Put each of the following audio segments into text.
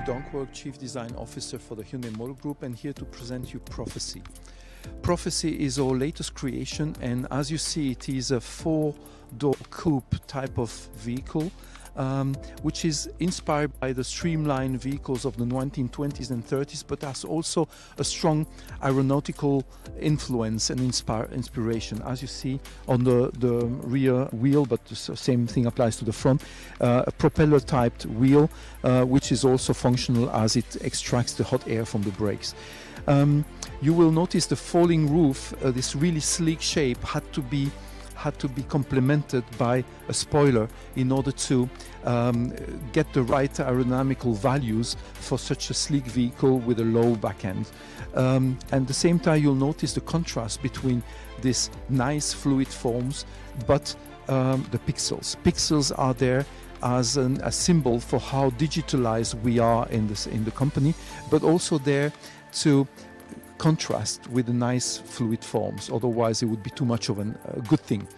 Donckerwolke, Chief Design Officer for the Hyundai Motor Group, and here to present you Prophecy. Prophecy is our latest creation, and as you see, it is a four-door coupe type of vehicle, which is inspired by the streamlined vehicles of the 1920s and 30s, but has also a strong aeronautical influence and inspiration. As you see on the rear wheel, but the same thing applies to the front, a propeller-typed wheel, which is also functional as it extracts the hot air from the brakes. You will notice the falling roof, this really sleek shape had to be complemented by a spoiler in order to get the right aerodynamical values for such a sleek vehicle with a low back end. And at the same time, you'll notice the contrast between this nice fluid forms, but the pixels. Pixels are there as a symbol for how digitalized we are in the company, but also there to contrast with the nice fluid forms. Otherwise, it would be too much of a good thing.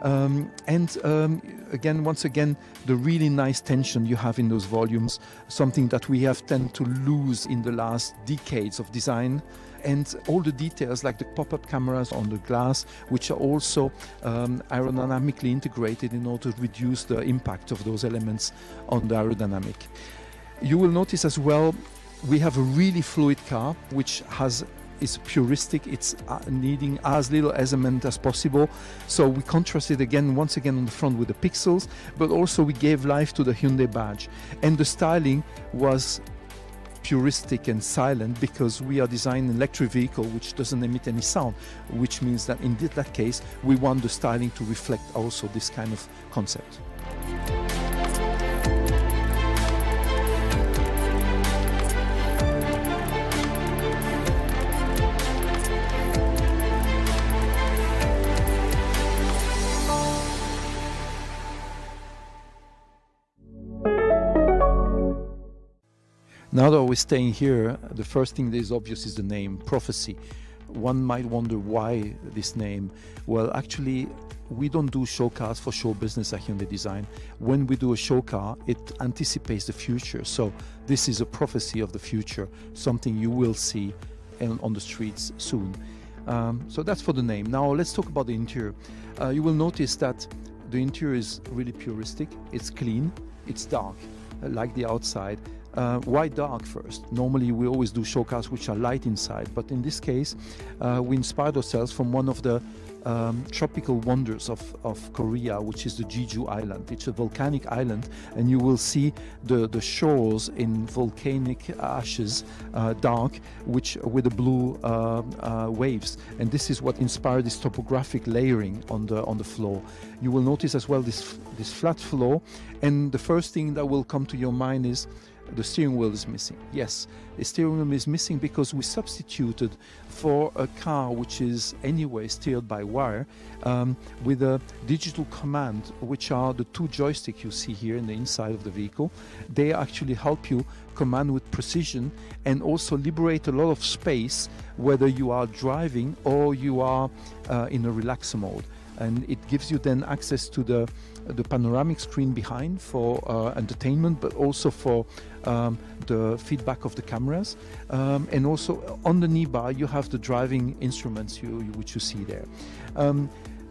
Again, once again, the really nice tension you have in those volumes, something that we have tended to lose in the last decades of design. And all the details like the pop-up cameras on the glass, which are also aerodynamically integrated in order to reduce the impact of those elements on the aerodynamic. You will notice as well, we have a really fluid car, which is puristic. It's needing as little element as possible. So we contrasted once again on the front with the pixels, but also we gave life to the Hyundai badge. And the styling was puristic and silent because we are designing an electric vehicle which doesn't emit any sound, which means that in that case, we want the styling to reflect also this kind of concept. Now that we're staying here, the first thing that is obvious is the name, Prophecy. One might wonder why this name. Well, actually, we don't do show cars for show business at Hyundai Design. When we do a show car, it anticipates the future. So this is a prophecy of the future, something you will see on the streets soon. So that's for the name. Now let's talk about the interior. You will notice that the interior is really puristic. It's clean, it's dark, like the outside. Why dark first? Normally we always do show cars which are light inside, but in this case we inspired ourselves from one of the tropical wonders of Korea, which is the Jeju Island. It's a volcanic island, and you will see the shores in volcanic ashes, dark, with the blue waves. And this is what inspired this topographic layering on the floor. You will notice as well this flat floor, and the first thing that will come to your mind is the steering wheel is missing. Yes, the steering wheel is missing because we substituted for a car which is anyway steered by wire with a digital command, which are the two joysticks you see here in the inside of the vehicle. They actually help you command with precision and also liberate a lot of space, whether you are driving or you are in a relaxer mode. And it gives you then access to the panoramic screen behind for entertainment, but also for the feedback of the cameras. And also on the knee bar, you have the driving instruments which you see there.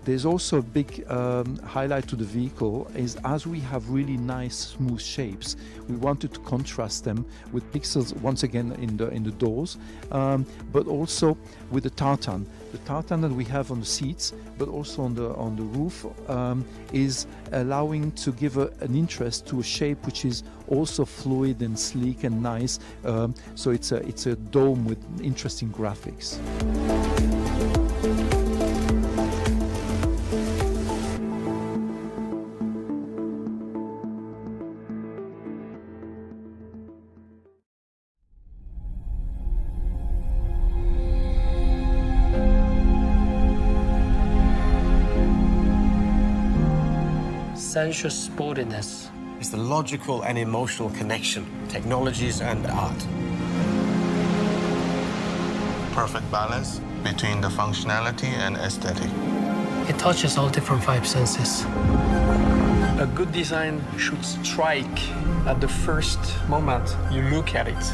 There's also a big highlight to the vehicle is as we have really nice smooth shapes, we wanted to contrast them with pixels once again in the doors, but also with the tartan. The tartan that we have on the seats, but also on the roof, is allowing to give an interest to a shape which is also fluid and sleek and nice. So it's a dome with interesting graphics. Sensuous Sportiness is the logical and emotional connection, technologies and art. Perfect balance between the functionality and aesthetic. It touches all different five senses. A good design should strike at the first moment you look at it.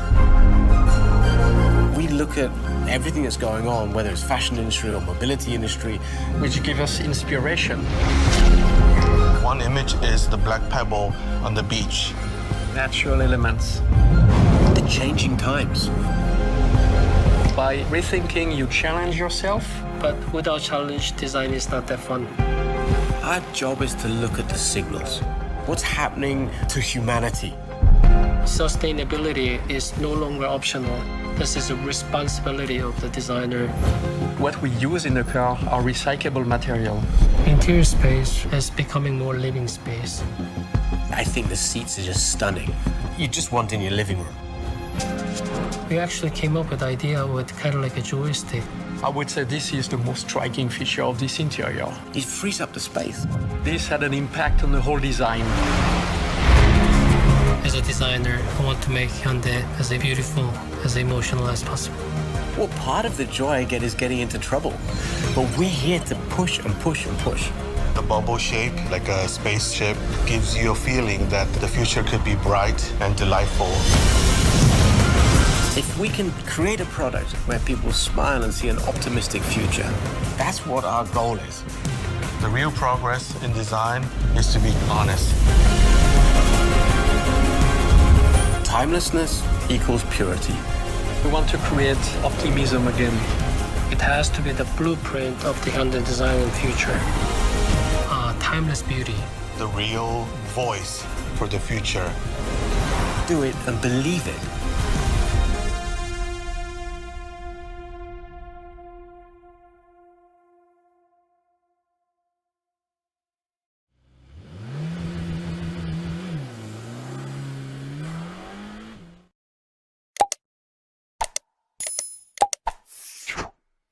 We look at everything that's going on, whether it's fashion industry or mobility industry, Which give us inspiration. One image is the black pebble on the beach. Natural elements. the changing times. By rethinking, you challenge yourself. But without challenge, design is not that fun. Our job is to look at the signals. What's happening to humanity? Sustainability is no longer optional. This is a responsibility of the designer. What we use in the car are recyclable material. Interior space is becoming more living space. I think the seats are just stunning. You just want in your living room. We actually came up with the idea with kind of like a joystick. I would say this is the most striking feature of this interior. It frees up the space. This had an impact on the whole design. As a designer, I want to make Hyundai as beautiful, as emotional as possible. Well, part of the joy I get is getting into trouble. But we're here to push and push and push. The bubble shape, like a spaceship, gives you a feeling that the future could be bright and delightful. If we can create a product where people smile and see an optimistic future, that's what our goal is. The real progress in design is to be honest. Timelessness equals purity. We want to create optimism again. It has to be the blueprint of the Hyundai design and future. Timeless beauty. The real voice for the future. Do it and believe it.